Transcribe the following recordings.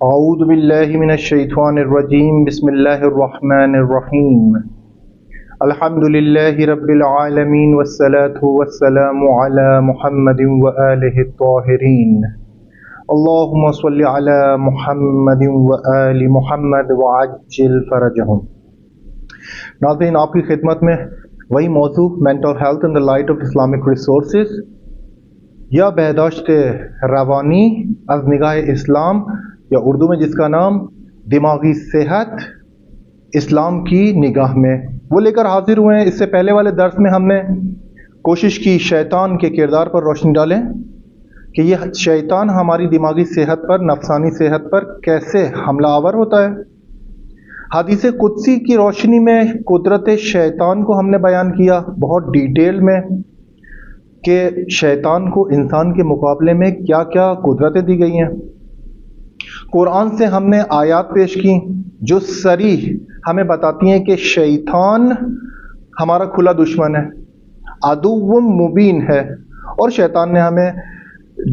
اعوذ باللہ من الشیطان الرجیم بسم اللہ الرحمن الرحیم الحمد للہ رب العالمین والصلاة والسلام علی محمد وآلہ الطاہرین اللہم صل علی محمد وآل محمد وعجل فرجہم۔ ناظرین، آپ کی خدمت میں وہی موضوع mental health in the light of Islamic resources یا بہداشت روانی از نگاہ اسلام، یا اردو میں جس کا نام دماغی صحت اسلام کی نگاہ میں، وہ لے کر حاضر ہوئے ہیں۔ اس سے پہلے والے درس میں ہم نے کوشش کی شیطان کے کردار پر روشنی ڈالیں کہ یہ شیطان ہماری دماغی صحت پر، نفسانی صحت پر کیسے حملہ آور ہوتا ہے۔ حدیث قدسی کی روشنی میں قدرت شیطان کو ہم نے بیان کیا بہت ڈیٹیل میں کہ شیطان کو انسان کے مقابلے میں کیا کیا قدرتیں دی گئی ہیں۔ قرآن سے ہم نے آیات پیش کی جو صریح ہمیں بتاتی ہیں کہ شیطان ہمارا کھلا دشمن ہے، عدو مبین ہے، اور شیطان نے ہمیں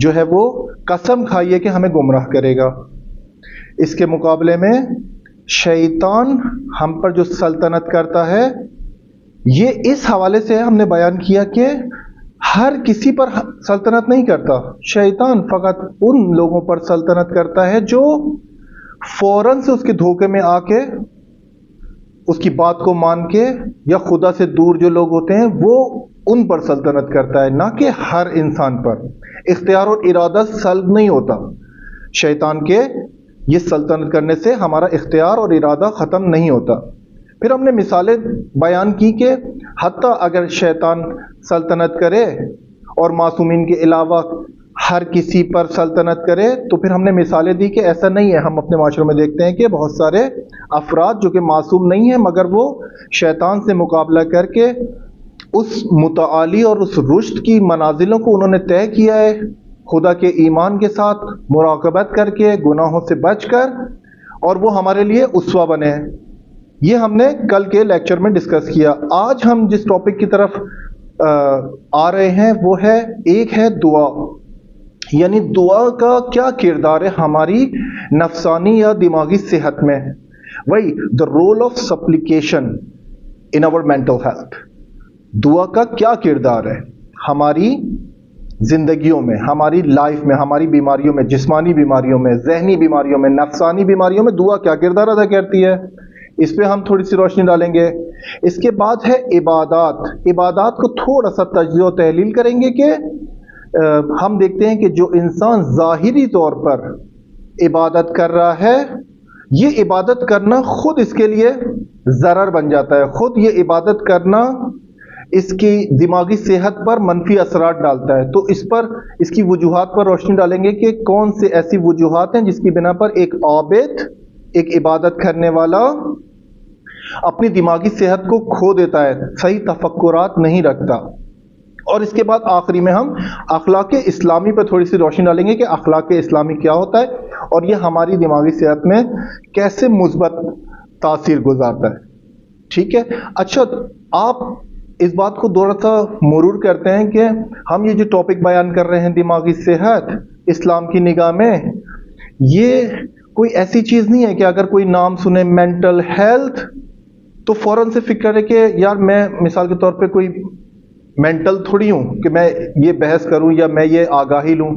جو ہے وہ قسم کھائی ہے کہ ہمیں گمراہ کرے گا۔ اس کے مقابلے میں شیطان ہم پر جو سلطنت کرتا ہے، یہ اس حوالے سے ہم نے بیان کیا کہ ہر کسی پر سلطنت نہیں کرتا، شیطان فقط ان لوگوں پر سلطنت کرتا ہے جو فوراً سے اس کے دھوکے میں آ کے اس کی بات کو مان کے، یا خدا سے دور جو لوگ ہوتے ہیں وہ ان پر سلطنت کرتا ہے، نہ کہ ہر انسان پر۔ اختیار اور ارادہ سلب نہیں ہوتا شیطان کے، یہ سلطنت کرنے سے ہمارا اختیار اور ارادہ ختم نہیں ہوتا۔ پھر ہم نے مثالیں بیان کی کہ حتیٰ اگر شیطان سلطنت کرے اور معصومین کے علاوہ ہر کسی پر سلطنت کرے، تو پھر ہم نے مثالیں دی کہ ایسا نہیں ہے۔ ہم اپنے معاشروں میں دیکھتے ہیں کہ بہت سارے افراد جو کہ معصوم نہیں ہیں، مگر وہ شیطان سے مقابلہ کر کے اس متعالی اور اس رشد کی منازلوں کو انہوں نے طے کیا ہے، خدا کے ایمان کے ساتھ مراقبت کر کے، گناہوں سے بچ کر، اور وہ ہمارے لیے اسوہ بنے ہیں۔ یہ ہم نے کل کے لیکچر میں ڈسکس کیا۔ آج ہم جس ٹاپک کی طرف آ رہے ہیں وہ ہے، ایک ہے دعا، یعنی دعا کا کیا کردار ہے ہماری نفسانی یا دماغی صحت میں۔ وہی the role of supplication in our mental health، دعا کا کیا کردار ہے ہماری زندگیوں میں، ہماری لائف میں، ہماری بیماریوں میں، جسمانی بیماریوں میں، ذہنی بیماریوں میں، نفسانی بیماریوں میں دعا کیا کردار ادا کرتی ہے، اس پہ ہم تھوڑی سی روشنی ڈالیں گے۔ اس کے بعد ہے عبادات۔ عبادات کو تھوڑا سا تجزیہ و تحلیل کریں گے کہ ہم دیکھتے ہیں کہ جو انسان ظاہری طور پر عبادت کر رہا ہے، یہ عبادت کرنا خود اس کے لیے ضرر بن جاتا ہے، خود یہ عبادت کرنا اس کی دماغی صحت پر منفی اثرات ڈالتا ہے۔ تو اس پر، اس کی وجوہات پر روشنی ڈالیں گے کہ کون سے ایسی وجوہات ہیں جس کی بنا پر ایک عابد، ایک عبادت کرنے والا اپنی دماغی صحت کو کھو دیتا ہے، صحیح تفکرات نہیں رکھتا۔ اور اس کے بعد آخری میں ہم اخلاق اسلامی پر تھوڑی سی روشنی ڈالیں گے کہ اخلاق اسلامی کیا ہوتا ہے اور یہ ہماری دماغی صحت میں کیسے مثبت تاثیر گزارتا ہے۔ ٹھیک ہے، اچھا، آپ اس بات کو تھوڑا سا مرور کرتے ہیں کہ ہم یہ جو ٹاپک بیان کر رہے ہیں دماغی صحت اسلام کی نگاہ میں، یہ کوئی ایسی چیز نہیں ہے کہ اگر کوئی نام سنے مینٹل ہیلتھ تو فوراً سے فکر ہے کہ یار میں مثال کے طور پہ کوئی مینٹل تھوڑی ہوں کہ میں یہ بحث کروں یا میں یہ آگاہی لوں،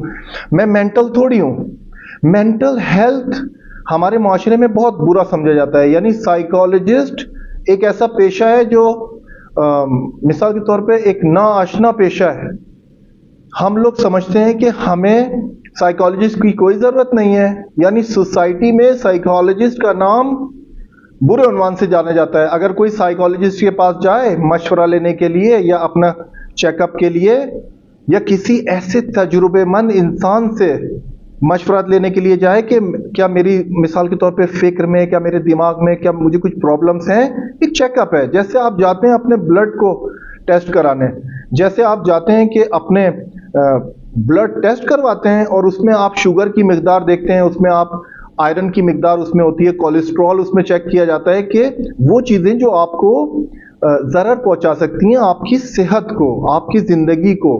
میں مینٹل تھوڑی ہوں۔ مینٹل ہیلتھ ہمارے معاشرے میں بہت برا سمجھا جاتا ہے، یعنی سائیکالوجسٹ ایک ایسا پیشہ ہے جو مثال کے طور پہ ایک ناآشنا پیشہ ہے۔ ہم لوگ سمجھتے ہیں کہ ہمیں سائیکالوجسٹ کی کوئی ضرورت نہیں ہے، یعنی سوسائٹی میں سائیکالوجسٹ کا نام برے عنوان سے جانا جاتا ہے۔ اگر کوئی سائیکالوجسٹ کے پاس جائے مشورہ لینے کے لیے یا اپنا چیک اپ کے لیے، یا کسی ایسے تجربے مند انسان سے مشورہ لینے کے لیے جائے کہ کیا میری مثال کے طور پہ فکر میں، کیا میرے دماغ میں، کیا مجھے کچھ پرابلمس ہیں، ایک چیک اپ ہے۔ جیسے آپ جاتے ہیں اپنے بلڈ کو ٹیسٹ کرانے، جیسے آپ جاتے ہیں کہ اپنے بلڈ ٹیسٹ کرواتے ہیں اور اس میں آپ شوگر کی مقدار دیکھتے ہیں، اس میں آپ آئرن کی مقدار اس میں ہوتی ہے، کولیسٹرول اس میں چیک کیا جاتا ہے کہ وہ چیزیں جو آپ کو ضرر پہنچا سکتی ہیں آپ کی صحت کو، آپ کی زندگی کو،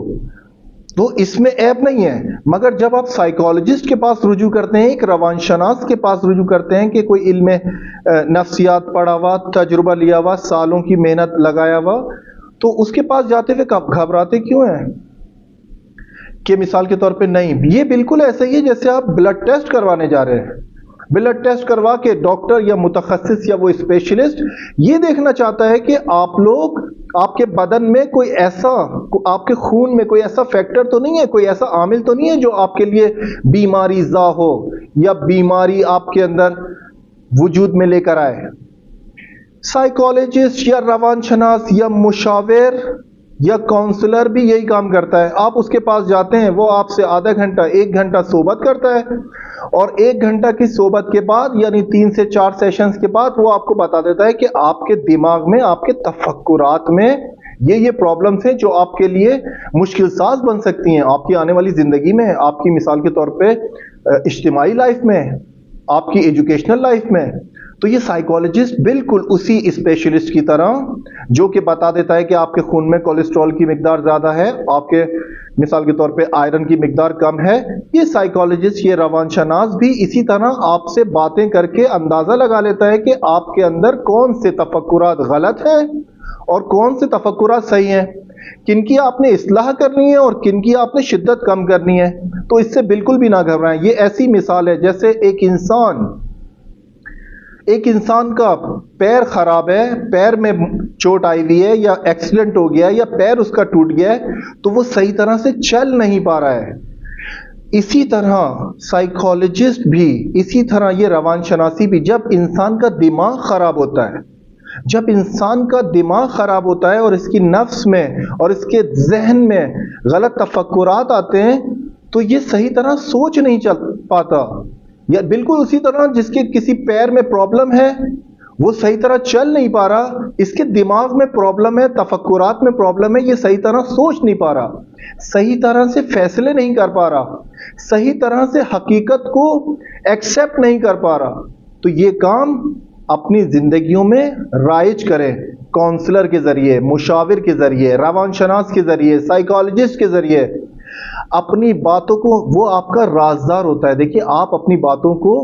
تو اس میں عیب نہیں ہے، مگر جب آپ سائیکالوجسٹ کے پاس رجوع کرتے ہیں، ایک روان شناس کے پاس رجوع کرتے ہیں کہ کوئی علم نفسیات پڑھا ہوا، تجربہ لیا ہوا، سالوں کی محنت لگایا ہوا، تو اس کے پاس جاتے ہوئے گھبراتے کیوں ہیں؟ کہ مثال کے طور پہ نہیں، یہ بالکل ایسا ہی ہے جیسے آپ بلڈ ٹیسٹ کروانے جا رہے ہیں. بلڈ ٹیسٹ کروا کے ڈاکٹر یا متخصص یا وہ اسپیشلسٹ یہ دیکھنا چاہتا ہے کہ آپ کے بدن میں کوئی ایسا، آپ کے خون میں کوئی ایسا فیکٹر تو نہیں ہے، کوئی ایسا عامل تو نہیں ہے جو آپ کے لیے بیماری زا ہو یا بیماری آپ کے اندر وجود میں لے کر آئے. سائیکالوجسٹ یا روان شناس یا مشاور یا کاؤنسلر بھی یہی کام کرتا ہے. آپ اس کے پاس جاتے ہیں، وہ آپ سے آدھا گھنٹہ 1 گھنٹہ صحبت کرتا ہے، اور 1 گھنٹہ کی صحبت کے بعد یعنی 3 سے 4 سیشنز کے بعد وہ آپ کو بتا دیتا ہے کہ آپ کے دماغ میں، آپ کے تفکرات میں یہ پرابلمز ہیں جو آپ کے لیے مشکل ساز بن سکتی ہیں آپ کی آنے والی زندگی میں، آپ کی مثال کے طور پہ اجتماعی لائف میں، آپ کی ایجوکیشنل لائف میں. تو یہ سائیکالوجسٹ بالکل اسی اسپیشلسٹ کی طرح جو کہ بتا دیتا ہے کہ آپ کے خون میں کولیسٹرول کی مقدار زیادہ ہے، آپ کے مثال کے طور پہ آئرن کی مقدار کم ہے، یہ سائیکالوجسٹ، یہ روان شناس بھی اسی طرح آپ سے باتیں کر کے اندازہ لگا لیتا ہے کہ آپ کے اندر کون سے تفکرات غلط ہیں اور کون سے تفکرات صحیح ہیں، کن کی آپ نے اصلاح کرنی ہے اور کن کی آپ نے شدت کم کرنی ہے. تو اس سے بالکل بھی نہ گھبرائیں. یہ ایسی مثال ہے جیسے ایک انسان کا پیر خراب ہے، پیر میں چوٹ آئی ہوئی ہے یا ایکسیڈنٹ ہو گیا ہے یا پیر اس کا ٹوٹ گیا ہے، تو وہ صحیح طرح سے چل نہیں پا رہا ہے. اسی طرح سائیکالوجسٹ بھی، اسی طرح یہ روان شناسی بھی، جب انسان کا دماغ خراب ہوتا ہے، جب انسان کا دماغ خراب ہوتا ہے اور اس کی نفس میں اور اس کے ذہن میں غلط تفکرات آتے ہیں، تو یہ صحیح طرح سوچ نہیں چل پاتا. یا بالکل اسی طرح جس کے کسی پیر میں پرابلم ہے، وہ صحیح طرح چل نہیں پا رہا، اس کے دماغ میں پرابلم ہے، تفکرات میں پرابلم ہے، یہ صحیح طرح سوچ نہیں پا رہا، صحیح طرح سے فیصلے نہیں کر پا رہا، صحیح طرح سے حقیقت کو ایکسیپٹ نہیں کر پا رہا. تو یہ کام اپنی زندگیوں میں رائج کریں، کاؤنسلر کے ذریعے، مشاور کے ذریعے، روان شناس کے ذریعے، سائیکالوجسٹ کے ذریعے. اپنی باتوں کو، وہ آپ کا رازدار ہوتا ہے. دیکھیے، آپ اپنی باتوں کو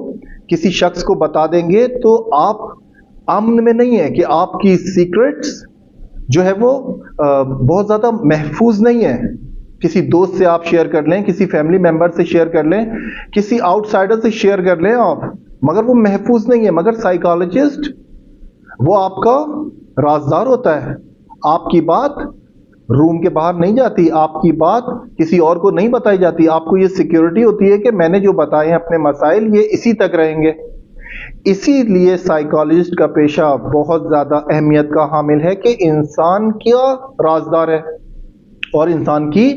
کسی شخص کو بتا دیں گے تو آپ امن میں نہیں ہے، کہ آپ کی سیکرٹس جو ہے وہ بہت زیادہ محفوظ نہیں ہے. کسی دوست سے آپ شیئر کر لیں، کسی فیملی ممبر سے شیئر کر لیں، کسی آؤٹ سائڈر سے شیئر کر لیں آپ، مگر وہ محفوظ نہیں ہے. مگر سائیکالوجسٹ وہ آپ کا رازدار ہوتا ہے. آپ کی بات روم کے باہر نہیں جاتی، آپ کی بات کسی اور کو نہیں بتائی جاتی. آپ کو یہ سیکیورٹی ہوتی ہے کہ میں نے جو بتائے ہیں اپنے مسائل، یہ اسی تک رہیں گے. اسی لیے سائیکالوجسٹ کا پیشہ بہت زیادہ اہمیت کا حامل ہے کہ انسان کیا رازدار ہے اور انسان کی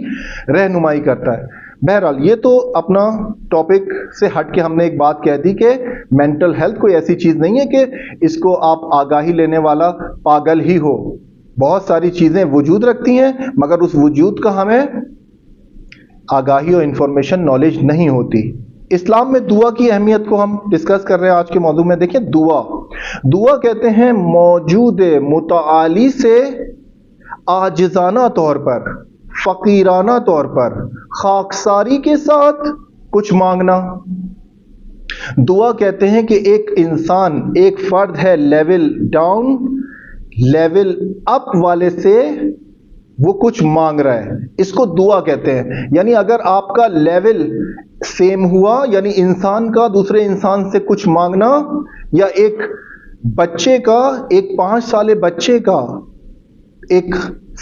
رہنمائی کرتا ہے. بہرحال یہ تو اپنا ٹاپک سے ہٹ کے ہم نے ایک بات کہہ دی کہ مینٹل ہیلتھ کوئی ایسی چیز نہیں ہے کہ اس کو آپ آگاہی لینے والا پاگل ہی ہو. بہت ساری چیزیں وجود رکھتی ہیں، مگر اس وجود کا ہمیں آگاہی اور انفارمیشن، نالج نہیں ہوتی. اسلام میں دعا کی اہمیت کو ہم ڈسکس کر رہے ہیں آج کے موضوع میں. دیکھیں، دعا کہتے ہیں موجود متعالی سے عاجزانہ طور پر، فقیرانہ طور پر، خاکساری کے ساتھ کچھ مانگنا. دعا کہتے ہیں کہ ایک انسان، ایک فرد ہے لیول ڈاؤن لیول اپ والے سے وہ کچھ مانگ رہا ہے، اس کو دعا کہتے ہیں. یعنی اگر آپ کا لیول سیم ہوا، یعنی انسان کا دوسرے انسان سے کچھ مانگنا، یا ایک بچے کا، ایک 5 سالے بچے کا ایک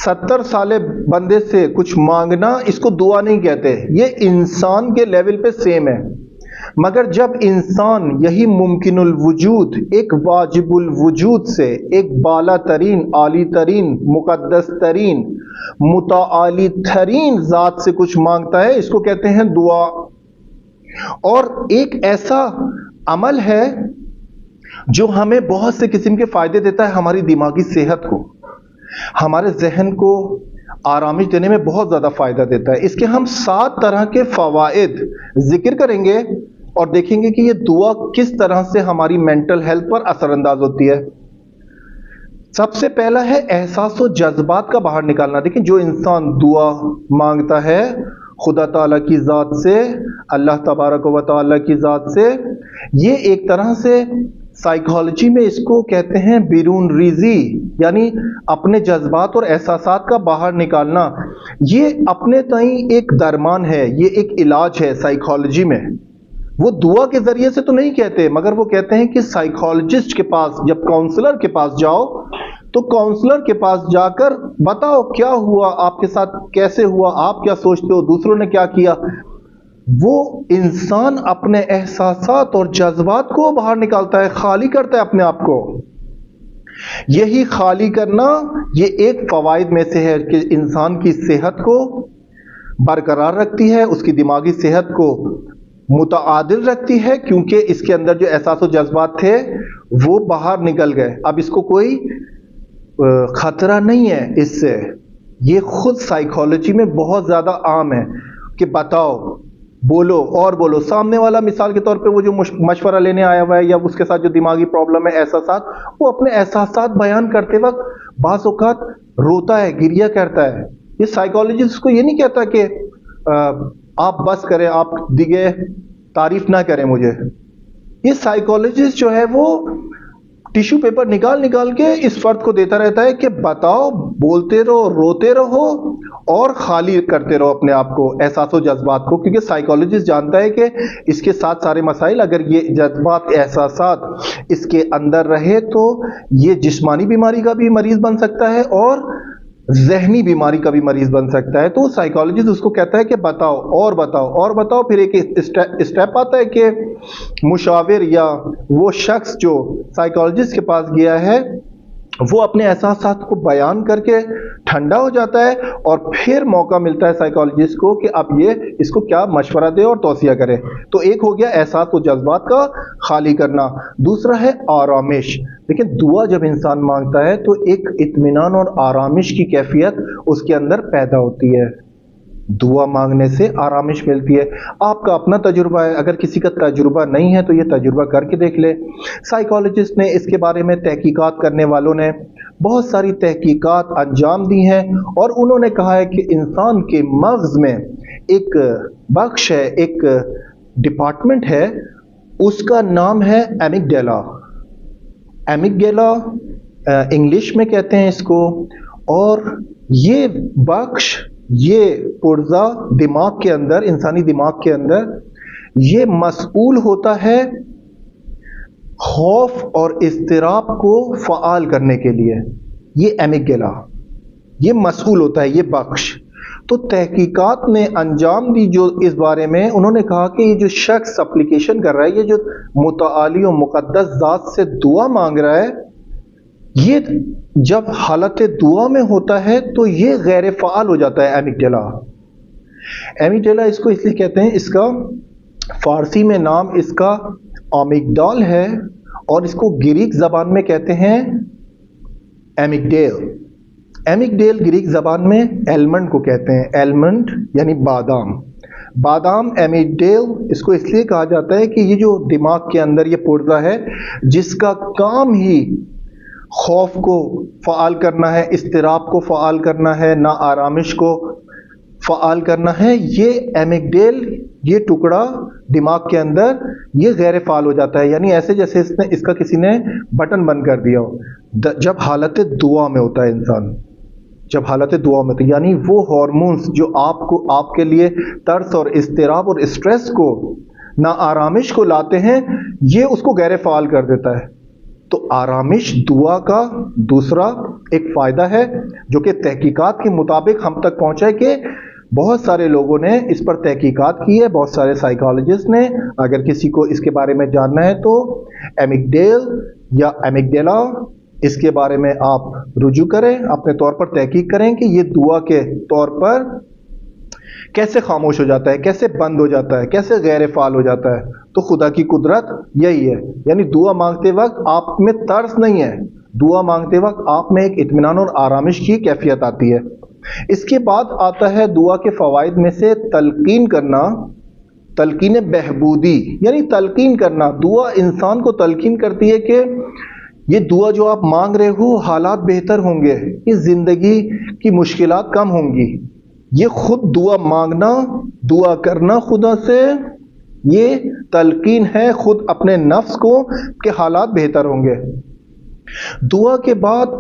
70 سالے بندے سے کچھ مانگنا، اس کو دعا نہیں کہتے. یہ انسان کے لیول پہ سیم ہے. مگر جب انسان یہی ممکن الوجود، ایک واجب الوجود سے، ایک بالا ترین، عالی ترین، مقدس ترین، متعالی ترین ذات سے کچھ مانگتا ہے، اس کو کہتے ہیں دعا. اور ایک ایسا عمل ہے جو ہمیں بہت سے قسم کے فائدے دیتا ہے، ہماری دماغی صحت کو، ہمارے ذہن کو آرامش دینے میں بہت زیادہ فائدہ دیتا ہے. اس کے ہم 7 طرح کے فوائد ذکر کریں گے اور دیکھیں گے کہ یہ دعا کس طرح سے ہماری مینٹل ہیلتھ پر اثر انداز ہوتی ہے. سب سے پہلا ہے احساس و جذبات کا باہر نکالنا. دیکھیں جو انسان دعا مانگتا ہے خدا تعالیٰ کی ذات سے، اللہ تبارک و تعالیٰ کی ذات سے، یہ ایک طرح سے سائیکالوجی میں اس کو کہتے ہیں بیرون ریزی، یعنی اپنے جذبات اور احساسات کا باہر نکالنا. یہ اپنے تئیں ایک درمان ہے، یہ ایک علاج ہے سائیکالوجی میں. وہ دعا کے ذریعے سے تو نہیں کہتے، مگر وہ کہتے ہیں کہ سائیکالوجسٹ کے پاس، جب کاؤنسلر کے پاس جاؤ تو کاؤنسلر کے پاس جا کر بتاؤ کیا ہوا آپ کے ساتھ، کیسے ہوا، آپ کیا سوچتے ہو، دوسروں نے کیا کیا. وہ انسان اپنے احساسات اور جذبات کو باہر نکالتا ہے، خالی کرتا ہے اپنے آپ کو. یہی خالی کرنا یہ ایک فوائد میں سے ہے کہ انسان کی صحت کو برقرار رکھتی ہے، اس کی دماغی صحت کو متعادل رکھتی ہے، کیونکہ اس کے اندر جو احساس و جذبات تھے وہ باہر نکل گئے. اب اس کو کوئی خطرہ نہیں ہے اس سے. یہ خود سائیکالوجی میں بہت زیادہ عام ہے کہ بتاؤ، بولو اور بولو. سامنے والا مثال کے طور پہ وہ جو مشورہ لینے آیا ہوا ہے یا اس کے ساتھ جو دماغی پرابلم ہے، احساسات، وہ اپنے احساسات بیان کرتے وقت بعض اوقات روتا ہے، گریہ کرتا ہے. یہ سائیکالوجسٹ کو یہ نہیں کہتا کہ آپ بس کریں، آپ دیگے تعریف نہ کریں مجھے. یہ سائیکالوجسٹ جو ہے وہ ٹیشو پیپر نکال نکال کے اس فرد کو دیتا رہتا ہے کہ بتاؤ، بولتے رہو، روتے رہو اور خالی کرتے رہو اپنے آپ کو، احساس و جذبات کو. کیونکہ سائیکالوجسٹ جانتا ہے کہ اس کے ساتھ سارے مسائل، اگر یہ جذبات، احساسات اس کے اندر رہے تو یہ جسمانی بیماری کا بھی مریض بن سکتا ہے اور ذہنی بیماری کا بھی مریض بن سکتا ہے. تو سائیکالوجسٹ اس کو کہتا ہے کہ بتاؤ اور بتاؤ اور بتاؤ. پھر ایک اسٹیپ آتا ہے کہ مشاور یا وہ شخص جو سائیکالوجسٹ کے پاس گیا ہے وہ اپنے احساسات کو بیان کر کے ٹھنڈا ہو جاتا ہے، اور پھر موقع ملتا ہے سائیکالوجسٹ کو کہ اب یہ اس کو کیا مشورہ دے اور توصیہ کرے. تو ایک ہو گیا احساس و جذبات کا خالی کرنا. دوسرا ہے آرامش. لیکن دعا جب انسان مانگتا ہے تو ایک اطمینان اور آرامش کی کیفیت اس کے اندر پیدا ہوتی ہے. دعا مانگنے سے آرامش ملتی ہے. آپ کا اپنا تجربہ ہے، اگر کسی کا تجربہ نہیں ہے تو یہ تجربہ کر کے دیکھ لے. سائیکالوجسٹ نے اس کے بارے میں، تحقیقات کرنے والوں نے بہت ساری تحقیقات انجام دی ہیں، اور انہوں نے کہا ہے کہ انسان کے مغز میں ایک بخش ہے، ایک ڈپارٹمنٹ ہے، اس کا نام ہے ایمگڈیلا. ایمگڈیلا انگلش میں کہتے ہیں اس کو. اور یہ بخش، یہ پرزہ دماغ کے اندر، انسانی دماغ کے اندر، یہ مسئول ہوتا ہے خوف اور اضطراب کو فعال کرنے کے لیے. یہ ایمگڈیلا، یہ مسئول ہوتا ہے، یہ بخش. تو تحقیقات نے انجام دی جو اس بارے میں، انہوں نے کہا کہ یہ جو شخص اپلیکیشن کر رہا ہے، یہ جو متعالی و مقدس ذات سے دعا مانگ رہا ہے، یہ جب حالت دعا میں ہوتا ہے تو یہ غیر فعال ہو جاتا ہے ایمگڈیلا. ایمگڈیلا اس کو اس لیے کہتے ہیں، اس کا فارسی میں نام اس کا آمیگڈال ہے، اور اس کو گریک زبان میں کہتے ہیں ایمگڈیل. ایمگڈیل گریک زبان میں ایلمنڈ کو کہتے ہیں، ایلمنڈ یعنی بادام. بادام ایمگڈیل اس کو اس لیے کہا جاتا ہے کہ یہ جو دماغ کے اندر یہ پرزہ ہے جس کا کام ہی خوف کو فعال کرنا ہے، اضطراب کو فعال کرنا ہے، نا آرامش کو فعال کرنا ہے، یہ ایمگڈیل، یہ ٹکڑا دماغ کے اندر یہ غیر فعال ہو جاتا ہے. یعنی ایسے جیسے اس کا کسی نے بٹن بند کر دیا ہو جب حالت دعا میں ہوتا ہے انسان. جب حالت دعا میں ہوتا ہے یعنی وہ ہارمونز جو آپ کے لیے ترس اور اضطراب اور اسٹریس کو، نا آرامش کو لاتے ہیں، یہ اس کو غیر فعال کر دیتا ہے. تو آرامش دعا کا دوسرا ایک فائدہ ہے جو کہ تحقیقات کے مطابق ہم تک پہنچا ہے، کہ بہت سارے لوگوں نے اس پر تحقیقات کی ہے، بہت سارے سائیکالوجسٹ نے. اگر کسی کو اس کے بارے میں جاننا ہے تو ایمگڈیل یا ایمگڈیلا، اس کے بارے میں آپ رجوع کریں، اپنے طور پر تحقیق کریں کہ یہ دعا کے طور پر کیسے خاموش ہو جاتا ہے، کیسے بند ہو جاتا ہے، کیسے غیر فعال ہو جاتا ہے. تو خدا کی قدرت یہی ہے. یعنی دعا مانگتے وقت آپ میں ترس نہیں ہے، دعا مانگتے وقت آپ میں ایک اطمینان اور آرامش کی کیفیت آتی ہے. اس کے بعد آتا ہے دعا کے فوائد میں سے تلقین کرنا، تلقین بہبودی. یعنی تلقین کرنا، دعا انسان کو تلقین کرتی ہے کہ یہ دعا جو آپ مانگ رہے ہو، حالات بہتر ہوں گے، اس زندگی کی مشکلات کم ہوں گی. یہ خود دعا مانگنا، دعا کرنا خدا سے، یہ تلقین ہے خود اپنے نفس کو کہ حالات بہتر ہوں گے. دعا کے بعد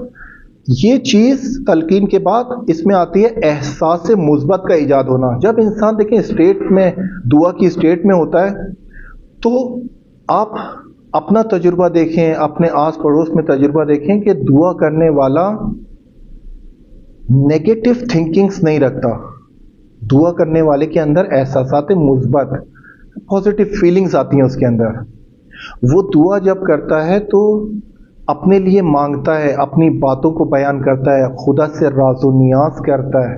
یہ چیز، تلقین کے بعد اس میں آتی ہے احساس مثبت کا ایجاد ہونا. جب انسان دیکھیں اسٹیٹ میں، دعا کی اسٹیٹ میں ہوتا ہے، تو آپ اپنا تجربہ دیکھیں، اپنے آس پڑوس میں تجربہ دیکھیں کہ دعا کرنے والا نیگیٹو تھنکنگز نہیں رکھتا. دعا کرنے والے کے اندر احساسات مثبت، پازیٹیو فیلنگز آتی ہیں اس کے اندر. وہ دعا جب کرتا ہے تو اپنے لیے مانگتا ہے، اپنی باتوں کو بیان کرتا ہے، خدا سے راز و نیاز کرتا ہے.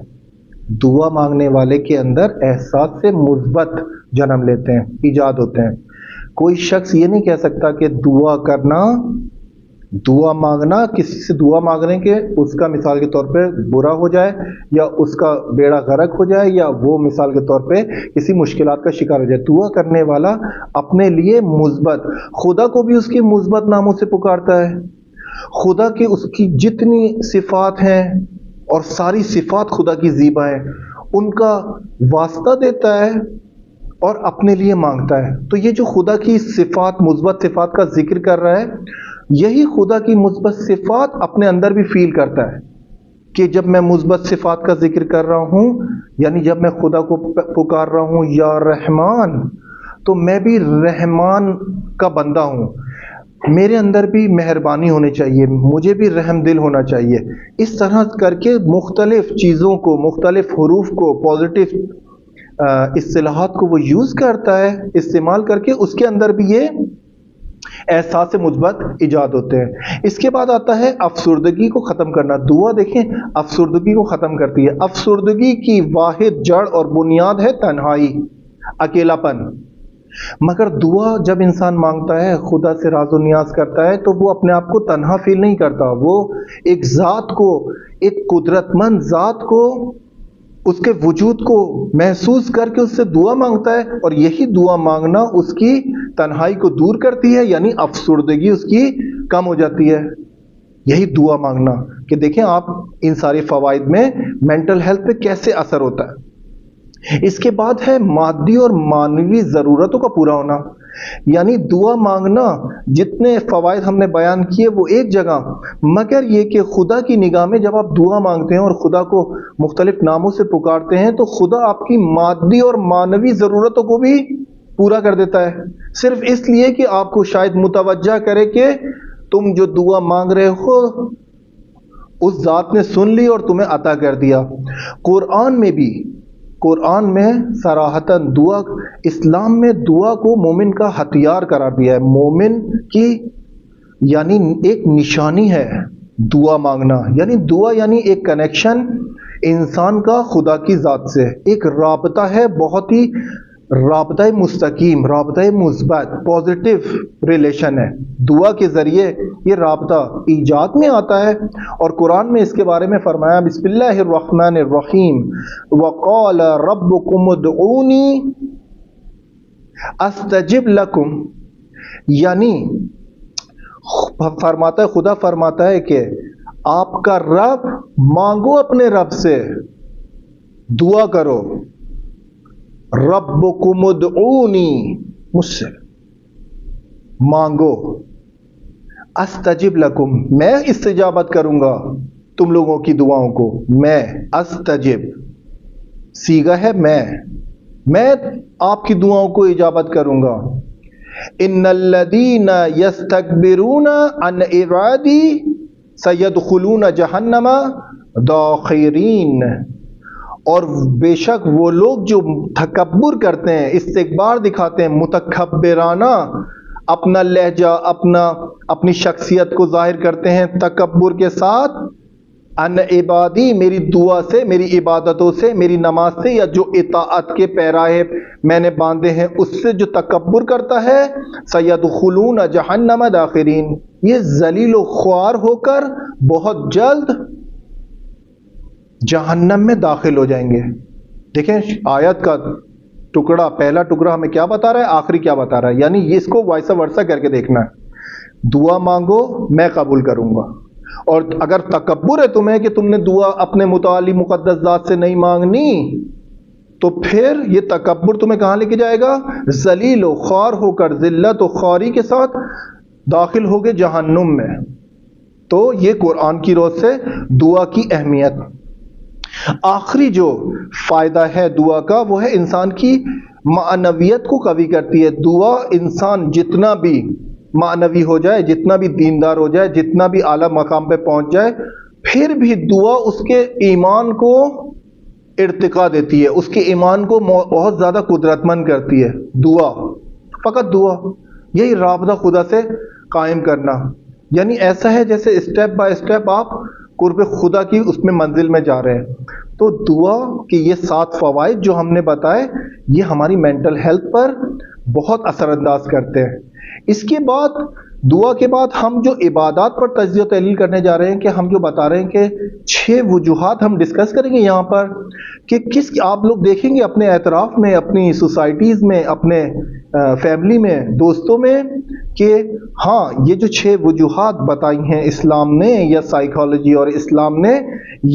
دعا مانگنے والے کے اندر احساس سے مثبت جنم لیتے ہیں، ایجاد ہوتے ہیں. کوئی شخص یہ نہیں کہہ سکتا کہ دعا کرنا، دعا مانگنا، کسی سے دعا مانگنے کے اس کا مثال کے طور پہ برا ہو جائے، یا اس کا بیڑا غرق ہو جائے، یا وہ مثال کے طور پہ کسی مشکلات کا شکار ہو جائے. دعا کرنے والا اپنے لیے مثبت، خدا کو بھی اس کی مثبت ناموں سے پکارتا ہے. خدا کی اس کی جتنی صفات ہیں، اور ساری صفات خدا کی زیبا ہیں، ان کا واسطہ دیتا ہے اور اپنے لیے مانگتا ہے. تو یہ جو خدا کی صفات، مثبت صفات کا ذکر کر رہا ہے، یہی خدا کی مثبت صفات اپنے اندر بھی فیل کرتا ہے کہ جب میں مثبت صفات کا ذکر کر رہا ہوں، یعنی جب میں خدا کو پکار رہا ہوں یا رحمان، تو میں بھی رحمان کا بندہ ہوں. میرے اندر بھی مہربانی ہونی چاہیے، مجھے بھی رحم دل ہونا چاہیے. اس طرح کر کے مختلف چیزوں کو، مختلف حروف کو، پازیٹیو اصطلاحات کو وہ یوز کرتا ہے، استعمال کر کے اس کے اندر بھی یہ احساس مثبت ایجاد ہوتے ہیں. اس کے بعد آتا ہے افسردگی کو ختم کرنا. دعا دیکھیں افسردگی کو ختم کرتی ہے. افسردگی کی واحد جڑ اور بنیاد ہے تنہائی، اکیلا پن. مگر دعا جب انسان مانگتا ہے، خدا سے راز و نیاز کرتا ہے، تو وہ اپنے آپ کو تنہا فیل نہیں کرتا. وہ ایک ذات کو، ایک قدرت مند ذات کو، اس کے وجود کو محسوس کر کے اس سے دعا مانگتا ہے، اور یہی دعا مانگنا اس کی تنہائی کو دور کرتی ہے، یعنی افسردگی اس کی کم ہو جاتی ہے. یہی دعا مانگنا، کہ دیکھیں آپ ان سارے فوائد میں مینٹل ہیلتھ پہ کیسے اثر ہوتا ہے. اس کے بعد ہے مادی اور معنوی ضرورتوں کا پورا ہونا. یعنی دعا مانگنا، جتنے فوائد ہم نے بیان کیے وہ ایک جگہ، مگر یہ کہ خدا کی نگاہ میں جب آپ دعا مانگتے ہیں اور خدا کو مختلف ناموں سے پکارتے ہیں، تو خدا آپ کی مادی اور معنوی ضرورتوں کو بھی پورا کر دیتا ہے، صرف اس لیے کہ آپ کو شاید متوجہ کرے کہ تم جو دعا مانگ رہے ہو اس ذات نے سن لی اور تمہیں عطا کر دیا. قرآن میں صراحتاً دعا، اسلام میں دعا کو مومن کا ہتھیار قرار دیا ہے. مومن کی یعنی ایک نشانی ہے دعا مانگنا. یعنی دعا یعنی ایک کنیکشن انسان کا خدا کی ذات سے، ایک رابطہ ہے، بہت ہی رابطہ مستقیم، رابطہ مثبت، پازیٹیو ریلیشن ہے. دعا کے ذریعے یہ رابطہ ایجاد میں آتا ہے. اور قرآن میں اس کے بارے میں فرمایا، بسم اللہ الرحمن الرحیم، وقال ربکم ادعونی استجب لکم. یعنی فرماتا ہے، خدا فرماتا ہے کہ آپ کا رب، مانگو اپنے رب سے، دعا کرو. ربکم ادعونی، مجھ سے مانگو، استجب لکم، میں استجابت کروں گا تم لوگوں کی دعاؤں کو. میں، استجب صیغہ ہے میں آپ کی دعاؤں کو اجابت کروں گا. ان الذین یستکبرون عن عبادی سیدخلون جہنم داخرین. اور بے شک وہ لوگ جو تکبر کرتے ہیں، استکبار دکھاتے ہیں، متکبرانہ اپنا لہجہ، اپنی شخصیت کو ظاہر کرتے ہیں تکبر کے ساتھ، ان عبادی، میری دعا سے، میری عبادتوں سے، میری نماز سے، یا جو اطاعت کے پیراہے میں نے باندھے ہیں اس سے جو تکبر کرتا ہے، سیدخلون جہنم داخرین، یہ ذلیل و خوار ہو کر بہت جلد جہنم میں داخل ہو جائیں گے. دیکھیں آیت کا ٹکڑا، پہلا ٹکڑا ہمیں کیا بتا رہا ہے، آخری کیا بتا رہا ہے، یعنی اس کو وائس ورسا کر کے دیکھنا ہے. دعا مانگو میں قبول کروں گا. اور اگر تکبر ہے تمہیں کہ تم نے دعا اپنے متعالی مقدس ذات سے نہیں مانگنی، تو پھر یہ تکبر تمہیں کہاں لے کے جائے گا؟ ذلیل و خوار ہو کر، ذلت و خواری کے ساتھ داخل ہوگے جہنم میں. تو یہ قرآن کی روح سے دعا کی اہمیت. آخری جو فائدہ ہے دعا کا وہ ہے انسان کی معنویت کو قوی کرتی ہے. دعا انسان جتنا بھی معنوی ہو جائے، جتنا بھی دیندار ہو جائے، جتنا بھی اعلیٰ مقام پہ پہنچ جائے، پھر بھی دعا اس کے ایمان کو ارتقا دیتی ہے، اس کے ایمان کو بہت زیادہ قدرت مند کرتی ہے. دعا، فقط دعا، یہی رابطہ خدا سے قائم کرنا. یعنی ایسا ہے جیسے اسٹیپ بائی اسٹیپ آپ قرب خدا کی اس میں منزل میں جا رہے ہیں. تو دعا کے یہ 7 فوائد جو ہم نے بتائے، یہ ہماری مینٹل ہیلتھ پر بہت اثر انداز کرتے ہیں. اس کے بعد دعا کے بعد ہم جو عبادات پر تجزیہ و تحلیل کرنے جا رہے ہیں، کہ ہم جو بتا رہے ہیں کہ 6 وجوہات ہم ڈسکس کریں گے یہاں پر، کہ کس آپ لوگ دیکھیں گے اپنے اعتراف میں، اپنی سوسائٹیز میں، اپنے فیملی میں، دوستوں میں، کہ ہاں یہ جو 6 وجوہات بتائی ہیں اسلام نے یا سائیکالوجی اور اسلام نے،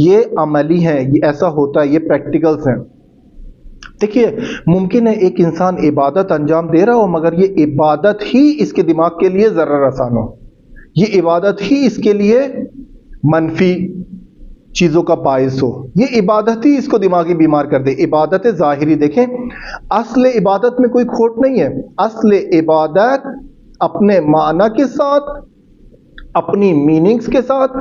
یہ عملی ہیں، یہ ایسا ہوتا ہے، یہ پریکٹیکلز ہیں. دیکھیے، ممکن ہے ایک انسان عبادت انجام دے رہا ہو مگر یہ عبادت ہی اس کے دماغ کے لیے ضرر رساں ہو، یہ عبادت ہی اس کے لیے منفی چیزوں کا باعث ہو، یہ عبادت ہی اس کو دماغی بیمار کر دے. عبادت ظاہری دیکھیں، اصل عبادت میں کوئی کھوٹ نہیں ہے. اصل عبادت اپنے معنی کے ساتھ، اپنی میننگز کے ساتھ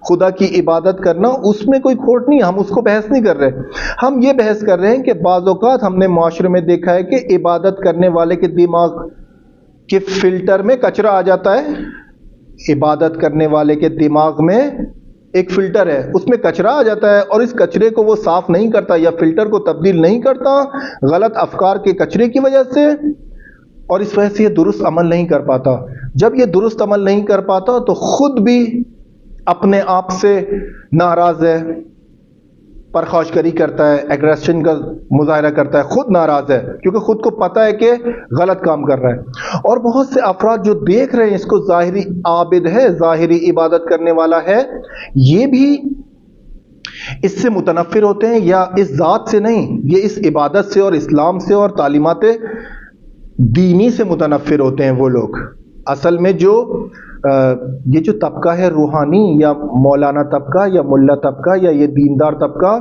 خدا کی عبادت کرنا، اس میں کوئی کھوٹ نہیں. ہم اس کو بحث نہیں کر رہے، ہم یہ بحث کر رہے ہیں کہ بعض اوقات ہم نے معاشرے میں دیکھا ہے کہ عبادت کرنے والے کے دماغ کے فلٹر میں کچرا آ جاتا ہے. عبادت کرنے والے کے دماغ میں ایک فلٹر ہے، اس میں کچرا آ جاتا ہے، اور اس کچرے کو وہ صاف نہیں کرتا یا فلٹر کو تبدیل نہیں کرتا غلط افکار کے کچرے کی وجہ سے، اور اس وجہ سے یہ درست عمل نہیں کر پاتا. جب یہ درست عمل نہیں کر پاتا تو خود بھی اپنے آپ سے ناراض ہے، پرخاشگری کرتا ہے، ایگریشن کا مظاہرہ کرتا ہے، خود ناراض ہے کیونکہ خود کو پتا ہے کہ غلط کام کر رہا ہے. اور بہت سے افراد جو دیکھ رہے ہیں اس کو ظاہری عابد ہے، ظاہری عبادت کرنے والا ہے، یہ بھی اس سے متنفر ہوتے ہیں، یا اس ذات سے نہیں، یہ اس عبادت سے اور اسلام سے اور تعلیمات دینی سے متنفر ہوتے ہیں. وہ لوگ اصل میں جو یہ جو طبقہ ہے روحانی یا مولانا طبقہ یا ملا طبقہ یا یہ دیندار طبقہ،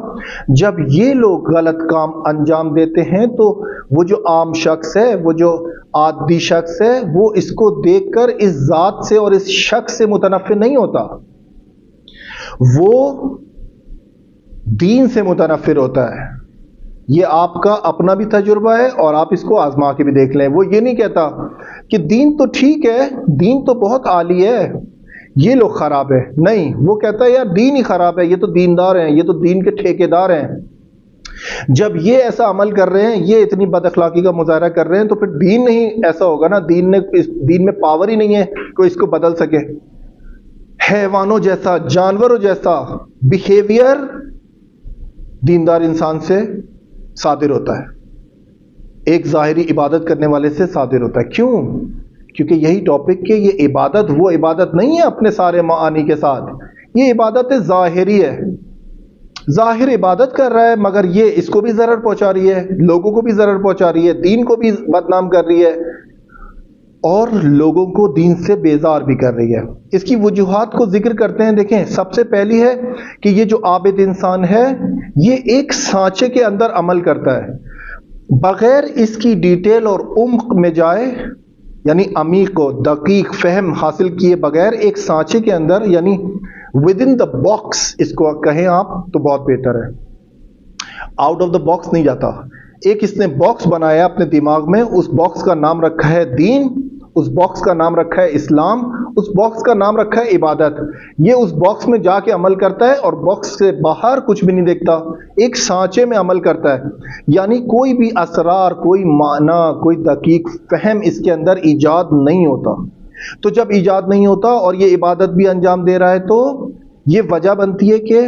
جب یہ لوگ غلط کام انجام دیتے ہیں تو وہ جو عام شخص ہے، وہ جو عادی شخص ہے، وہ اس کو دیکھ کر اس ذات سے اور اس شخص سے متنفر نہیں ہوتا، وہ دین سے متنفر ہوتا ہے. یہ آپ کا اپنا بھی تجربہ ہے اور آپ اس کو آزما کے بھی دیکھ لیں. وہ یہ نہیں کہتا کہ دین تو ٹھیک ہے، دین تو بہت عالی ہے، یہ لوگ خراب ہے. نہیں، وہ کہتا ہے یار دین ہی خراب ہے، یہ تو دیندار ہیں، یہ تو دین کے ٹھیکیدار ہیں. جب یہ ایسا عمل کر رہے ہیں، یہ اتنی بد اخلاقی کا مظاہرہ کر رہے ہیں، تو پھر دین نہیں ایسا ہوگا نا. دین میں پاور ہی نہیں ہے کوئی اس کو بدل سکے. حیوانوں جیسا، جانوروں جیسا بیہیویئر دیندار انسان سے صادر ہوتا ہے، ایک ظاہری عبادت کرنے والے سے صادر ہوتا ہے. کیوں؟ کیونکہ یہی ٹاپک کہ یہ عبادت وہ عبادت نہیں ہے اپنے سارے معانی کے ساتھ، یہ عبادت ظاہری ہے. ظاہر عبادت کر رہا ہے مگر یہ اس کو بھی ضرر پہنچا رہی ہے، لوگوں کو بھی ضرر پہنچا رہی ہے، دین کو بھی بدنام کر رہی ہے اور لوگوں کو دین سے بیزار بھی کر رہی ہے. اس کی وجوہات کو ذکر کرتے ہیں. دیکھیں، سب سے پہلی ہے کہ یہ جو عابد انسان ہے یہ ایک سانچے کے اندر عمل کرتا ہے، بغیر اس کی ڈیٹیل اور عمق میں جائے، یعنی عمیق و دقیق فہم حاصل کیے بغیر ایک سانچے کے اندر، یعنی ود ان دا باکس اس کو کہیں آپ تو بہت بہتر ہے، آؤٹ آف دا باکس نہیں جاتا. ایک اس نے باکس بنایا اپنے دماغ میں، اس باکس کا نام رکھا ہے دین، اس باکس کا نام رکھا ہے اسلام، اس باکس کا نام رکھا ہے عبادت. یہ اس باکس میں جا کے عمل کرتا ہے اور باکس سے باہر کچھ بھی نہیں دیکھتا، ایک سانچے میں عمل کرتا ہے. یعنی کوئی بھی اسرار، کوئی معنی، کوئی دقیق فہم اس کے اندر ایجاد نہیں ہوتا. تو جب ایجاد نہیں ہوتا اور یہ عبادت بھی انجام دے رہا ہے تو یہ وجہ بنتی ہے کہ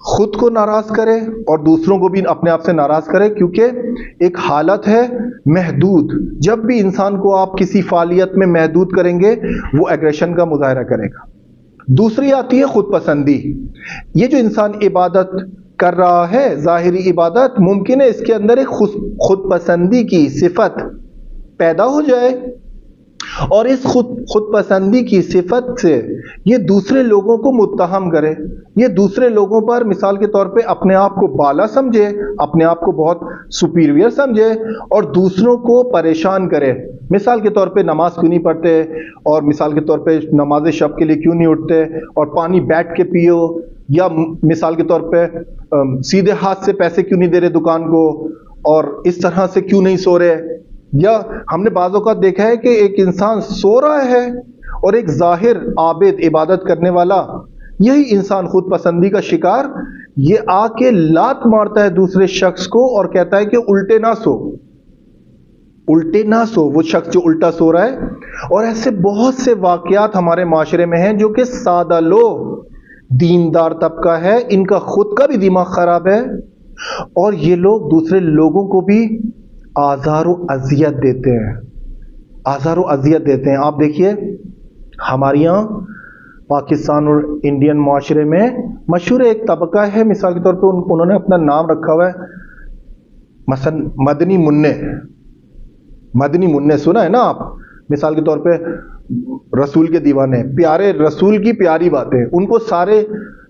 خود کو ناراض کرے اور دوسروں کو بھی اپنے آپ سے ناراض کرے، کیونکہ ایک حالت ہے محدود، جب بھی انسان کو آپ کسی فعالیت میں محدود کریں گے وہ ایگریشن کا مظاہرہ کرے گا۔ دوسری آتی ہے خود پسندی۔ یہ جو انسان عبادت کر رہا ہے، ظاہری عبادت، ممکن ہے اس کے اندر ایک خود پسندی کی صفت پیدا ہو جائے، اور اس خود پسندی کی صفت سے یہ دوسرے لوگوں کو متہم کرے، یہ دوسرے لوگوں پر مثال کے طور پہ اپنے آپ کو بالا سمجھے، اپنے آپ کو بہت سپیریئر سمجھے اور دوسروں کو پریشان کرے۔ مثال کے طور پہ نماز کیوں نہیں پڑھتے، اور مثال کے طور پہ نماز شب کے لیے کیوں نہیں اٹھتے، اور پانی بیٹھ کے پیو، یا مثال کے طور پہ سیدھے ہاتھ سے پیسے کیوں نہیں دے رہے دکان کو، اور اس طرح سے کیوں نہیں سو رہے۔ یا ہم نے بعض اوقات دیکھا ہے کہ ایک انسان سو رہا ہے اور ایک ظاہر عابد عبادت کرنے والا، یہی انسان خود پسندی کا شکار، یہ آ کے لات مارتا ہے دوسرے شخص کو اور کہتا ہے کہ الٹے نہ سو، الٹے نہ سو، وہ شخص جو الٹا سو رہا ہے۔ اور ایسے بہت سے واقعات ہمارے معاشرے میں ہیں جو کہ سادہ لوگ، دیندار طبقہ ہے، ان کا خود کا بھی دماغ خراب ہے، اور یہ لوگ دوسرے لوگوں کو بھی آزار و اذیت دیتے ہیں، آزار و اذیت دیتے ہیں۔ آپ دیکھیے ہمارے یہاں پاکستان اور انڈین معاشرے میں مشہور ایک طبقہ ہے، مثال کے طور پہ انہوں نے اپنا نام رکھا ہوا ہے مثلا مدنی منع۔ مدنی منع سنا ہے نا آپ؟ مثال کے طور پہ رسول کے دیوانے، پیارے رسول کی پیاری باتیں، ان کو سارے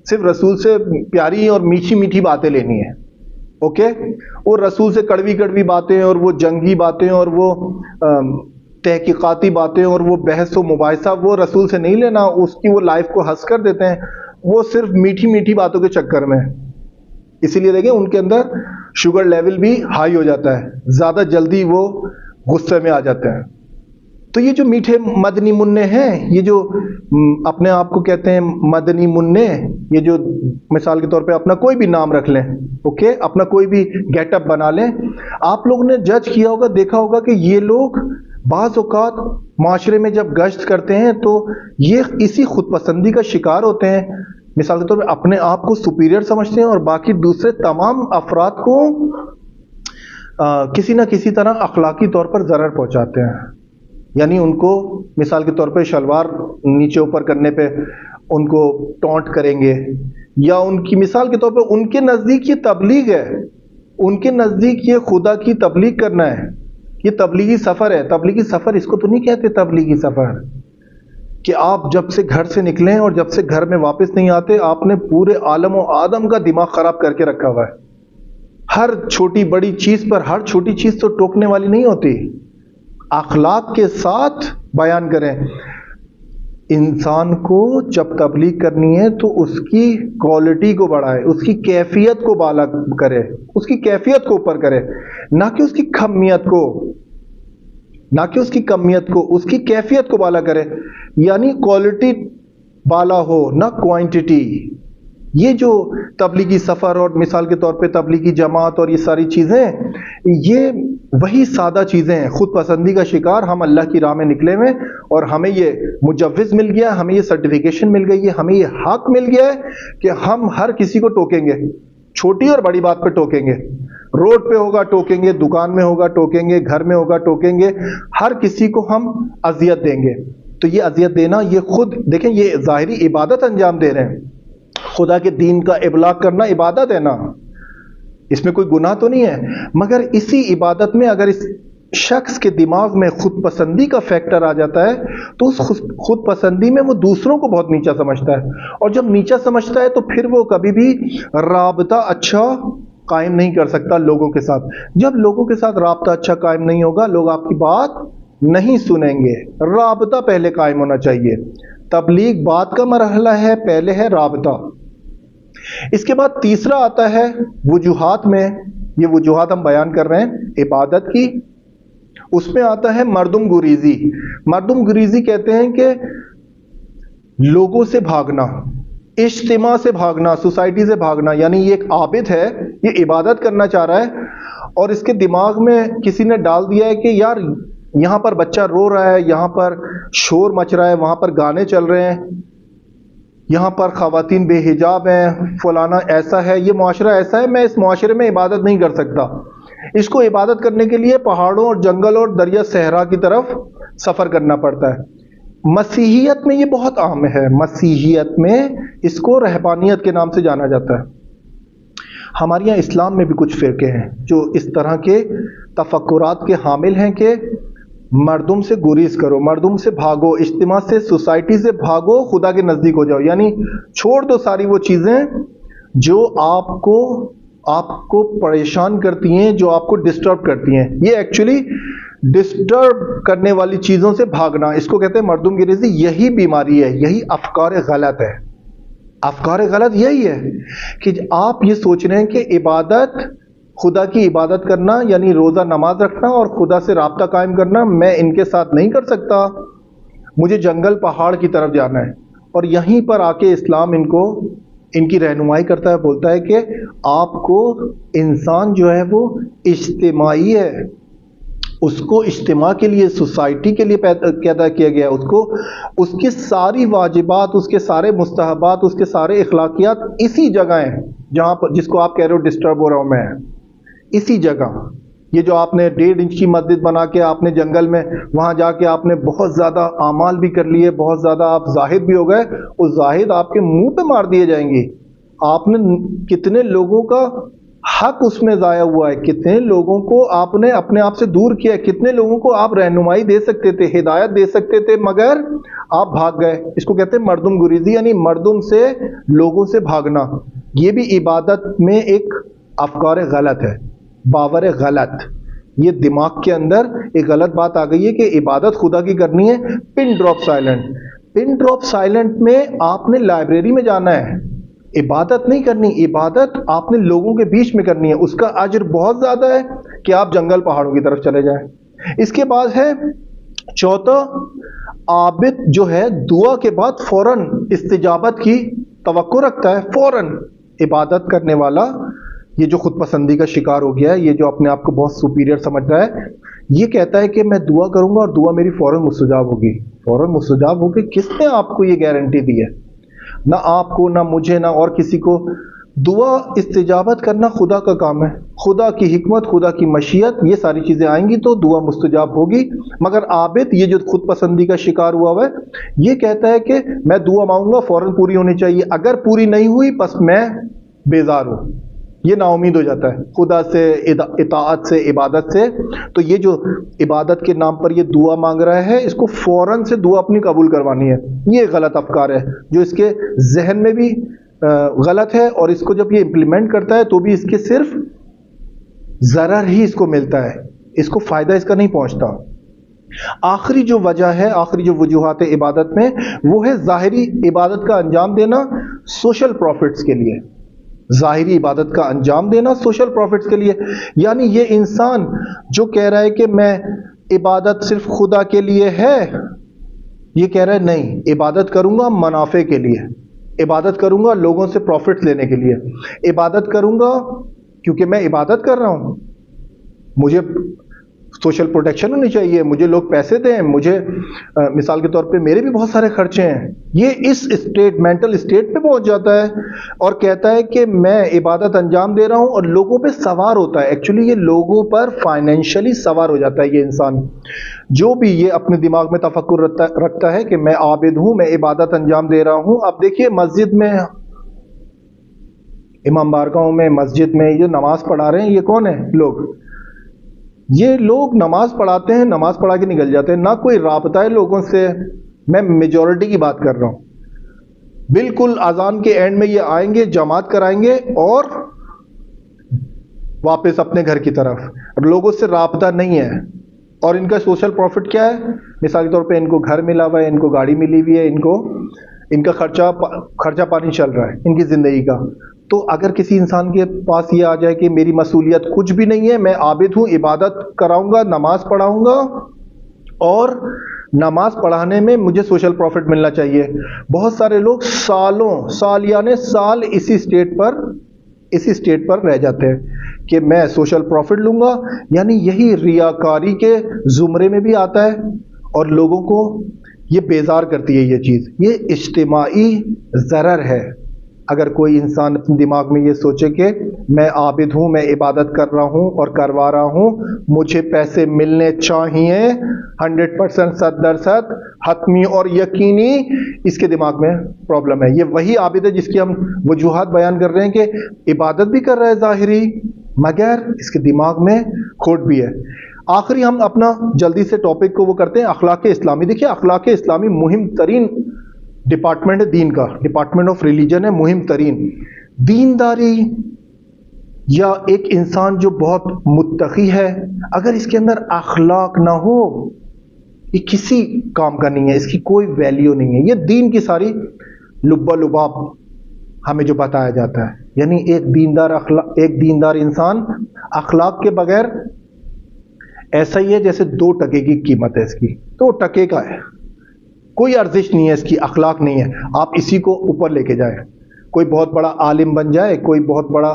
صرف رسول سے پیاری اور میٹھی میٹھی باتیں لینی ہے، اوکے؟ اور رسول سے کڑوی کڑوی باتیں اور وہ جنگی باتیں اور وہ تحقیقاتی باتیں اور وہ بحث و مباحثہ وہ رسول سے نہیں لینا، اس کی وہ لائف کو ہنس کر دیتے ہیں، وہ صرف میٹھی میٹھی باتوں کے چکر میں۔ اسی لیے دیکھیں ان کے اندر شوگر لیول بھی ہائی ہو جاتا ہے، زیادہ جلدی وہ غصے میں آ جاتے ہیں۔ تو یہ جو میٹھے مدنی منع ہیں، یہ جو اپنے آپ کو کہتے ہیں مدنی منع، یہ جو مثال کے طور پہ اپنا کوئی بھی نام رکھ لیں، اوکے، اپنا کوئی بھی گیٹ اپ بنا لیں، آپ لوگوں نے جج کیا ہوگا، دیکھا ہوگا کہ یہ لوگ بعض اوقات معاشرے میں جب گشت کرتے ہیں تو یہ اسی خود پسندی کا شکار ہوتے ہیں۔ مثال کے طور پہ اپنے آپ کو سپیریئر سمجھتے ہیں اور باقی دوسرے تمام افراد کو کسی نہ کسی طرح اخلاقی طور پر ضرر پہنچاتے ہیں، یعنی ان کو مثال کے طور پہ شلوار نیچے اوپر کرنے پہ ان کو ٹونٹ کریں گے، یا ان کی مثال کے طور پہ ان کے نزدیک یہ تبلیغ ہے، ان کے نزدیک یہ خدا کی تبلیغ کرنا ہے، یہ تبلیغی سفر ہے۔ تبلیغی سفر اس کو تو نہیں کہتے تبلیغی سفر کہ آپ جب سے گھر سے نکلیں اور جب سے گھر میں واپس نہیں آتے آپ نے پورے عالم و آدم کا دماغ خراب کر کے رکھا ہوا ہے۔ ہر چھوٹی بڑی چیز پر، ہر چھوٹی چیز تو ٹوکنے والی نہیں ہوتی، اخلاق کے ساتھ بیان کریں۔ انسان کو جب تبلیغ کرنی ہے تو اس کی کوالٹی کو بڑھائے، اس کی کیفیت کو بالا کرے، اس کی کیفیت کو اوپر کرے، نہ کہ اس کی کمیت کو، نہ کہ اس کی کمیت کو، اس کی کیفیت کو بالا کرے، یعنی کوالٹی بالا ہو نہ کوانٹٹی۔ یہ جو تبلیغی سفر اور مثال کے طور پہ تبلیغی جماعت اور یہ ساری چیزیں، یہ وہی سادہ چیزیں ہیں، خود پسندی کا شکار۔ ہم اللہ کی راہ میں نکلے ہوئے اور ہمیں یہ مجوز مل گیا، ہمیں یہ سرٹیفیکیشن مل گئی ہے، ہمیں یہ حق مل گیا ہے کہ ہم ہر کسی کو ٹوکیں گے، چھوٹی اور بڑی بات پہ ٹوکیں گے، روڈ پہ ہوگا ٹوکیں گے، دکان میں ہوگا ٹوکیں گے، گھر میں ہوگا ٹوکیں گے، ہر کسی کو ہم اذیت دیں گے۔ تو یہ اذیت دینا، یہ خود دیکھیں یہ ظاہری عبادت انجام دے رہے ہیں، خدا کے دین کا ابلاغ کرنا عبادت ہے نا، اس میں کوئی گناہ تو نہیں ہے، مگر اسی عبادت میں اگر اس شخص کے دماغ میں خود پسندی کا فیکٹر آ جاتا ہے تو اس خود پسندی میں وہ دوسروں کو بہت نیچا سمجھتا ہے، اور جب نیچا سمجھتا ہے تو پھر وہ کبھی بھی رابطہ اچھا قائم نہیں کر سکتا لوگوں کے ساتھ۔ جب لوگوں کے ساتھ رابطہ اچھا قائم نہیں ہوگا، لوگ آپ کی بات نہیں سنیں گے۔ رابطہ پہلے قائم ہونا چاہیے۔ تبلیغ بعد کا مرحلہ ہے، پہلے ہے رابطہ۔ اس کے بعد تیسرا آتا ہے وجوہات میں، یہ وجوہات ہم بیان کر رہے ہیں عبادت کی، اس میں آتا ہے مردم گریزی۔ مردم گریزی کہتے ہیں کہ لوگوں سے بھاگنا، اجتماع سے بھاگنا، سوسائٹی سے بھاگنا، یعنی یہ ایک عابد ہے، یہ عبادت کرنا چاہ رہا ہے اور اس کے دماغ میں کسی نے ڈال دیا ہے کہ یار یہاں پر بچہ رو رہا ہے، یہاں پر شور مچ رہا ہے، وہاں پر گانے چل رہے ہیں، یہاں پر خواتین بے حجاب ہیں، فلانا ایسا ہے، یہ معاشرہ ایسا ہے، میں اس معاشرے میں عبادت نہیں کر سکتا. اس کو عبادت کرنے کے لیے پہاڑوں اور جنگل اور دریا صحرا کی طرف سفر کرنا پڑتا ہے. مسیحیت میں یہ بہت عام ہے، مسیحیت میں اس کو رہبانیت کے نام سے جانا جاتا ہے. ہمارے یہاں اسلام میں بھی کچھ فرقے ہیں جو اس طرح کے تفکرات کے حامل ہیں کہ مردم سے گریز کرو، مردم سے بھاگو، اجتماع سے، سوسائٹی سے بھاگو، خدا کے نزدیک ہو جاؤ. یعنی چھوڑ دو ساری وہ چیزیں جو آپ کو پریشان کرتی ہیں، جو آپ کو ڈسٹرب کرتی ہیں. یہ ایکچولی ڈسٹرب کرنے والی چیزوں سے بھاگنا، اس کو کہتے ہیں مردم گریزی. یہی بیماری ہے، یہی افکار غلط ہے. افکار غلط یہی ہے کہ آپ یہ سوچ رہے ہیں کہ عبادت، خدا کی عبادت کرنا یعنی روزہ نماز رکھنا اور خدا سے رابطہ قائم کرنا میں ان کے ساتھ نہیں کر سکتا، مجھے جنگل پہاڑ کی طرف جانا ہے. اور یہیں پر آ کے اسلام ان کی رہنمائی کرتا ہے، بولتا ہے کہ آپ کو انسان جو ہے وہ اجتماعی ہے، اس کو اجتماع کے لیے، سوسائٹی کے لیے پیدا کیا گیا. اس کے ساری واجبات، اس کے سارے مستحبات، اس کے سارے اخلاقیات اسی جگہ ہیں جہاں پر جس کو آپ کہہ رہے ہو ڈسٹرب ہو رہا ہوں میں، اسی جگہ. یہ جو آپ نے 1.5 انچ کی مسجد بنا کے آپ نے جنگل میں وہاں جا کے آپ نے بہت زیادہ اعمال بھی کر لیے، بہت زیادہ آپ زاہد بھی ہو گئے، وہ زاہد آپ کے منہ پہ مار دیے جائیں گے. آپ نے کتنے لوگوں کا حق اس میں ضائع ہوا ہے، کتنے لوگوں کو آپ نے اپنے آپ سے دور کیا ہے، کتنے لوگوں کو آپ رہنمائی دے سکتے تھے، ہدایت دے سکتے تھے، مگر آپ بھاگ گئے. اس کو کہتے ہیں مردم گریزی، یعنی مردم سے، لوگوں سے بھاگنا. یہ بھی عبادت میں ایک افکار غلط ہے، باور غلط. یہ دماغ کے اندر ایک غلط بات آ گئی ہے کہ عبادت خدا کی کرنی ہے. Pin drop silent, pin drop silent میں آپ نے لائبریری میں جانا ہے، عبادت نہیں کرنی. عبادت آپ نے لوگوں کے بیچ میں کرنی ہے، اس کا اجر بہت زیادہ ہے کہ آپ جنگل پہاڑوں کی طرف چلے جائیں. اس کے بعد ہے چوتھا، عابد جو ہے دعا کے بعد فوراً استجابت کی توقع رکھتا ہے. فوراً عبادت کرنے والا، یہ جو خود پسندی کا شکار ہو گیا ہے، یہ جو اپنے آپ کو بہت سپیریئر سمجھ رہا ہے، یہ کہتا ہے کہ میں دعا کروں گا اور دعا میری فوراً مستجاب ہوگی. فوراً مستجاب ہوگی؟ کس نے آپ کو یہ گارنٹی دی ہے؟ نہ آپ کو، نہ مجھے، نہ اور کسی کو. دعا استجابت کرنا خدا کا کام ہے، خدا کی حکمت، خدا کی مشیت، یہ ساری چیزیں آئیں گی تو دعا مستجاب ہوگی. مگر عابد، یہ جو خود پسندی کا شکار ہوا ہوا ہے، یہ کہتا ہے کہ میں دعا مانگوں گا فوراً پوری ہونی چاہیے، اگر پوری نہیں ہوئی بس میں بیزار ہوں. یہ نا امید ہو جاتا ہے خدا سے، اطاعت سے، عبادت سے. تو یہ جو عبادت کے نام پر یہ دعا مانگ رہا ہے، اس کو فوراً سے دعا اپنی قبول کروانی ہے. یہ غلط افکار ہے جو اس کے ذہن میں بھی غلط ہے، اور اس کو جب یہ امپلیمنٹ کرتا ہے تو بھی اس کے صرف ضرر ہی اس کو ملتا ہے، اس کو فائدہ اس کا نہیں پہنچتا. آخری جو وجہ ہے، آخری جو وجوہات عبادت میں، وہ ہے ظاہری عبادت کا انجام دینا سوشل پروفٹس کے لیے. ظاہری عبادت کا انجام دینا سوشل پروفٹس کے لیے. یعنی یہ انسان جو کہہ رہا ہے کہ میں عبادت صرف خدا کے لیے ہے، یہ کہہ رہا ہے نہیں، عبادت کروں گا منافع کے لیے، عبادت کروں گا لوگوں سے پروفٹ لینے کے لیے، عبادت کروں گا کیونکہ میں عبادت کر رہا ہوں، مجھے سوشل پروٹیکشن ہونی چاہیے، مجھے لوگ پیسے دیں، مجھے مثال کے طور پہ میرے بھی بہت سارے خرچے ہیں. یہ اس اسٹیٹ، مینٹل اسٹیٹ پہ پہنچ جاتا ہے اور کہتا ہے کہ میں عبادت انجام دے رہا ہوں، اور لوگوں پہ سوار ہوتا ہے. ایکچولی یہ لوگوں پر فائنینشلی سوار ہو جاتا ہے. یہ انسان جو بھی یہ اپنے دماغ میں تفکر رکھتا ہے کہ میں عابد ہوں، میں عبادت انجام دے رہا ہوں. اب دیکھیے مسجد میں، امام بارگاہوں میں، مسجد میں یہ نماز پڑھا رہے ہیں، یہ کون ہیں لوگ؟ یہ لوگ نماز پڑھاتے ہیں، نماز پڑھا کے نکل جاتے ہیں، نہ کوئی رابطہ ہے لوگوں سے. میں میجورٹی کی بات کر رہا ہوں. بالکل اذان کے اینڈ میں یہ آئیں گے، جماعت کرائیں گے اور واپس اپنے گھر کی طرف. لوگوں سے رابطہ نہیں ہے. اور ان کا سوشل پروفٹ کیا ہے؟ مثال کے طور پہ ان کو گھر ملا ہوا ہے، ان کو گاڑی ملی ہوئی ہے، ان کا خرچہ پانی چل رہا ہے ان کی زندگی کا. تو اگر کسی انسان کے پاس یہ آ جائے کہ میری مسئولیت کچھ بھی نہیں ہے، میں عابد ہوں، عبادت کراؤں گا، نماز پڑھاؤں گا، اور نماز پڑھانے میں مجھے سوشل پروفٹ ملنا چاہیے. بہت سارے لوگ سالیانے سال اسی اسٹیٹ پر رہ جاتے ہیں کہ میں سوشل پروفٹ لوں گا. یعنی یہی ریاکاری کے زمرے میں بھی آتا ہے، اور لوگوں کو یہ بیزار کرتی ہے یہ چیز. یہ اجتماعی ضرر ہے. اگر کوئی انسان اپنے دماغ میں یہ سوچے کہ میں عابد ہوں، میں عبادت کر رہا ہوں اور کروا رہا ہوں، مجھے پیسے ملنے چاہیے 100%، 100% حتمی اور یقینی، اس کے دماغ میں پرابلم ہے. یہ وہی عابد ہے جس کی ہم وجوہات بیان کر رہے ہیں کہ عبادت بھی کر رہا ہے ظاہری، مگر اس کے دماغ میں کھوٹ بھی ہے. آخری ہم اپنا جلدی سے ٹاپک کو وہ کرتے ہیں، اخلاق اسلامی. دیکھیے اخلاق اسلامی مہم ترین ڈپارٹمنٹ ہے دین کا، ڈپارٹمنٹ آف ریلیجن ہے مہم ترین. دینداری یا ایک انسان جو بہت متقی ہے، اگر اس کے اندر اخلاق نہ ہو، یہ کسی کام کا نہیں ہے، اس کی کوئی ویلیو نہیں ہے. یہ دین کی ساری لبا لباب ہمیں جو بتایا جاتا ہے. یعنی ایک دیندار انسان اخلاق کے بغیر ایسا ہی ہے جیسے 2 ٹکے کی قیمت ہے اس کی، 2 ٹکے کا ہے، کوئی ارزش نہیں ہے اس کی، اخلاق نہیں ہے. آپ اسی کو اوپر لے کے جائیں، کوئی بہت بڑا عالم بن جائے، کوئی بہت بڑا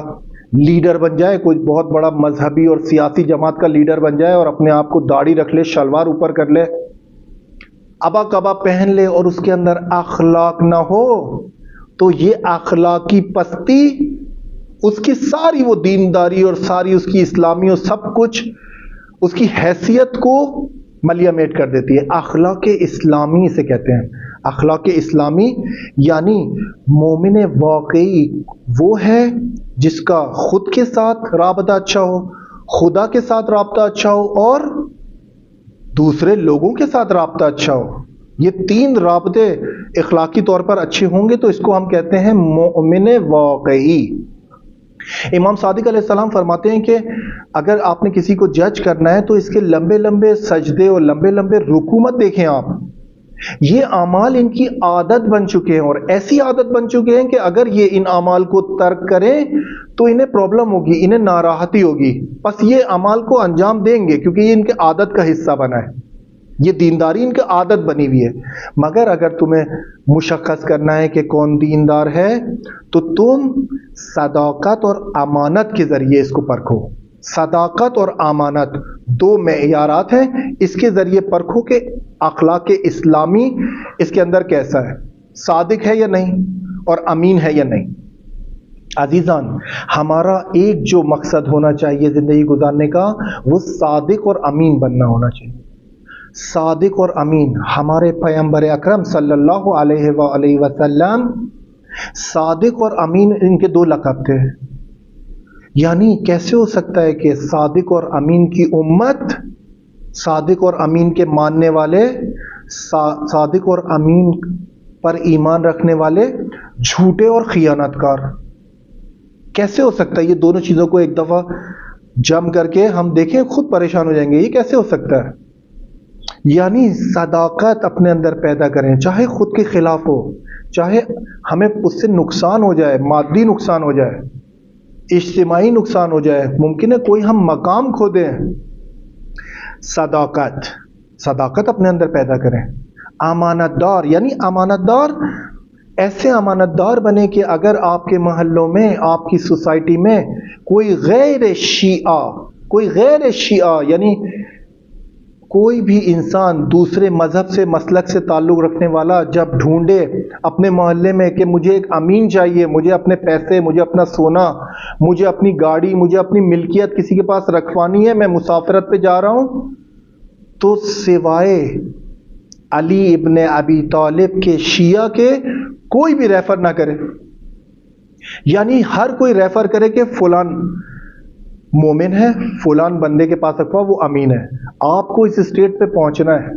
لیڈر بن جائے، کوئی بہت بڑا مذہبی اور سیاسی جماعت کا لیڈر بن جائے اور اپنے آپ کو داڑھی رکھ لے، شلوار اوپر کر لے، ابا کبا پہن لے، اور اس کے اندر اخلاق نہ ہو، تو یہ اخلاقی پستی اس کی ساری وہ دینداری اور ساری اس کی اسلامی اور سب کچھ اس کی حیثیت کو ملیا میٹ کر دیتی ہے. اخلاق اسلامی اسے کہتے ہیں. اخلاق اسلامی یعنی مومن واقعی وہ ہے جس کا خود کے ساتھ رابطہ اچھا ہو، خدا کے ساتھ رابطہ اچھا ہو، اور دوسرے لوگوں کے ساتھ رابطہ اچھا ہو. یہ 3 رابطے اخلاقی طور پر اچھے ہوں گے تو اس کو ہم کہتے ہیں مومن واقعی. امام صادق علیہ السلام فرماتے ہیں کہ اگر آپ نے کسی کو جج کرنا ہے تو اس کے لمبے لمبے سجدے اور لمبے لمبے رکوع مت دیکھیں آپ. یہ اعمال ان کی عادت بن چکے ہیں، اور ایسی عادت بن چکے ہیں کہ اگر یہ ان اعمال کو ترک کریں تو انہیں پرابلم ہوگی، انہیں ناراحتی ہوگی، بس یہ اعمال کو انجام دیں گے کیونکہ یہ ان کے عادت کا حصہ بنا ہے. یہ دینداری ان کی عادت بنی ہوئی ہے. مگر اگر تمہیں مشخص کرنا ہے کہ کون دیندار ہے تو تم صداقت اور امانت کے ذریعے اس کو پرکھو. صداقت اور امانت 2 معیارات ہیں، اس کے ذریعے پرکھو کہ اخلاق اسلامی اس کے اندر کیسا ہے، صادق ہے یا نہیں اور امین ہے یا نہیں. عزیزان، ہمارا ایک جو مقصد ہونا چاہیے زندگی گزارنے کا، وہ صادق اور امین بننا ہونا چاہیے. صادق اور امین، ہمارے پیغمبر اکرم صلی اللہ علیہ وآلہ وسلم صادق اور امین ان کے 2 لقب تھے. یعنی کیسے ہو سکتا ہے کہ صادق اور امین کی امت، صادق اور امین کے ماننے والے، صادق اور امین پر ایمان رکھنے والے جھوٹے اور خیانت کار، کیسے ہو سکتا ہے؟ یہ دونوں چیزوں کو ایک دفعہ جم کر کے ہم دیکھیں خود پریشان ہو جائیں گے. یہ کیسے ہو سکتا ہے؟ یعنی صداقت اپنے اندر پیدا کریں، چاہے خود کے خلاف ہو، چاہے ہمیں اس سے نقصان ہو جائے، مادی نقصان ہو جائے، اجتماعی نقصان ہو جائے، ممکن ہے کوئی ہم مقام کھو دیں. صداقت اپنے اندر پیدا کریں. امانت دار، یعنی امانت دار ایسے امانت دار بنے کہ اگر آپ کے محلوں میں، آپ کی سوسائٹی میں کوئی غیر شیعہ یعنی کوئی بھی انسان دوسرے مذہب سے، مسلک سے تعلق رکھنے والا جب ڈھونڈے اپنے محلے میں کہ مجھے ایک امین چاہیے، مجھے اپنے پیسے، مجھے اپنا سونا، مجھے اپنی گاڑی، مجھے اپنی ملکیت کسی کے پاس رکھوانی ہے، میں مسافرت پہ جا رہا ہوں، تو سوائے علی ابن ابی طالب کے شیعہ کے کوئی بھی ریفر نہ کرے. یعنی ہر کوئی ریفر کرے کہ فلان مومن ہے، فلان بندے کے پاس رکھوا، وہ امین ہے. آپ کو اس اسٹیٹ پہ پہنچنا ہے،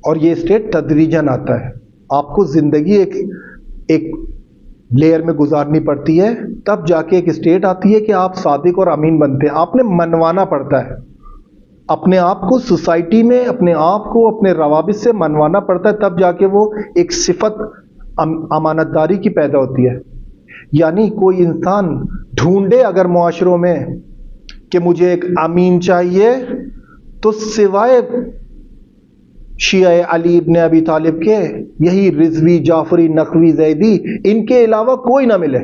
اور یہ اسٹیٹ تدریجاً آتا ہے. آپ کو زندگی ایک لیئر میں گزارنی پڑتی ہے، تب جا کے ایک اسٹیٹ آتی ہے کہ آپ صادق اور امین بنتے ہیں. آپ نے منوانا پڑتا ہے اپنے آپ کو، سوسائٹی میں اپنے آپ کو اپنے روابط سے منوانا پڑتا ہے، تب جا کے وہ ایک صفت امانت داری کی پیدا ہوتی ہے. یعنی کوئی انسان ڈھونڈے اگر معاشروں میں کہ مجھے ایک امین چاہیے، تو سوائے شیعہ علی ابن ابی طالب کے یہی رضوی، جعفری، نقوی، زیدی، ان کے علاوہ کوئی نہ ملے.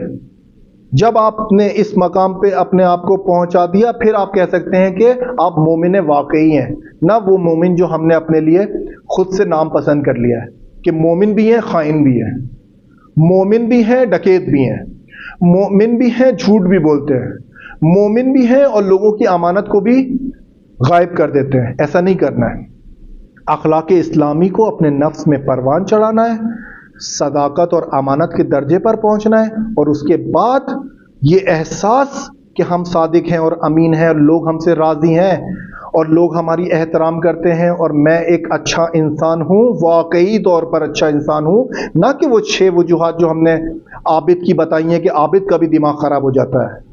جب آپ نے اس مقام پہ اپنے آپ کو پہنچا دیا، پھر آپ کہہ سکتے ہیں کہ آپ مومن واقعی ہیں، نہ وہ مومن جو ہم نے اپنے لیے خود سے نام پسند کر لیا ہے کہ مومن بھی ہیں خائن بھی ہیں، مومن بھی ہیں ڈکیت بھی ہیں، مومن بھی ہیں جھوٹ بھی بولتے ہیں، مومن بھی ہیں اور لوگوں کی امانت کو بھی غائب کر دیتے ہیں۔ ایسا نہیں کرنا ہے۔ اخلاق اسلامی کو اپنے نفس میں پروان چڑھانا ہے، صداقت اور امانت کے درجے پر پہنچنا ہے، اور اس کے بعد یہ احساس کہ ہم صادق ہیں اور امین ہیں اور لوگ ہم سے راضی ہیں اور لوگ ہماری احترام کرتے ہیں اور میں ایک اچھا انسان ہوں، واقعی طور پر اچھا انسان ہوں، نہ کہ وہ 6 وجوہات جو ہم نے عابد کی بتائی ہیں کہ عابد کا بھی دماغ خراب ہو جاتا ہے۔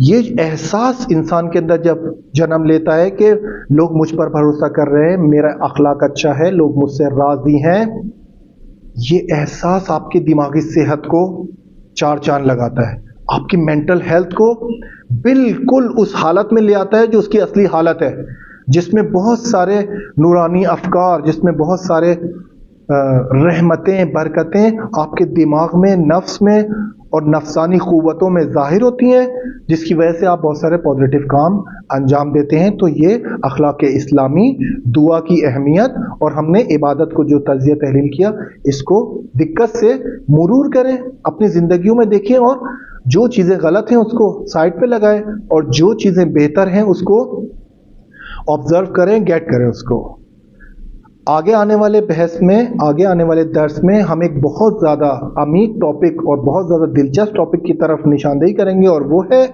یہ احساس انسان کے اندر جب جنم لیتا ہے کہ لوگ مجھ پر بھروسہ کر رہے ہیں، میرا اخلاق اچھا ہے، لوگ مجھ سے راضی ہیں، یہ احساس آپ کی دماغی صحت کو 4 چاند لگاتا ہے، آپ کی مینٹل ہیلتھ کو بالکل اس حالت میں لے آتا ہے جو اس کی اصلی حالت ہے، جس میں بہت سارے نورانی افکار، جس میں بہت سارے رحمتیں برکتیں آپ کے دماغ میں، نفس میں اور نفسانی قوتوں میں ظاہر ہوتی ہیں، جس کی وجہ سے آپ بہت سارے پازیٹیو کام انجام دیتے ہیں۔ تو یہ اخلاق اسلامی، دعا کی اہمیت، اور ہم نے عبادت کو جو تجزیہ تحلیل کیا، اس کو دقت سے مرور کریں، اپنی زندگیوں میں دیکھیں، اور جو چیزیں غلط ہیں اس کو سائڈ پہ لگائیں اور جو چیزیں بہتر ہیں اس کو آبزرو کریں، گیٹ کریں اس کو۔ آگے آنے والے بحث میں، آگے آنے والے درس میں ہم ایک بہت زیادہ عمیق ٹاپک اور بہت زیادہ دلچسپ ٹاپک کی طرف نشاندہی کریں گے، اور وہ ہے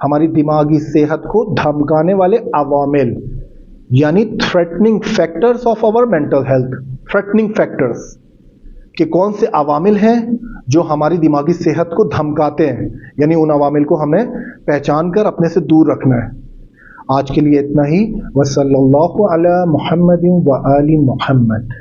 ہماری دماغی صحت کو دھمکانے والے عوامل، یعنی threatening factors of our mental health. Threatening factors کہ کون سے عوامل ہیں جو ہماری دماغی صحت کو دھمکاتے ہیں، یعنی ان عوامل کو ہمیں پہچان کر اپنے سے دور رکھنا ہے۔ آج کے لیے اتنا ہی۔ وصلی اللہ علی محمد و آل محمد۔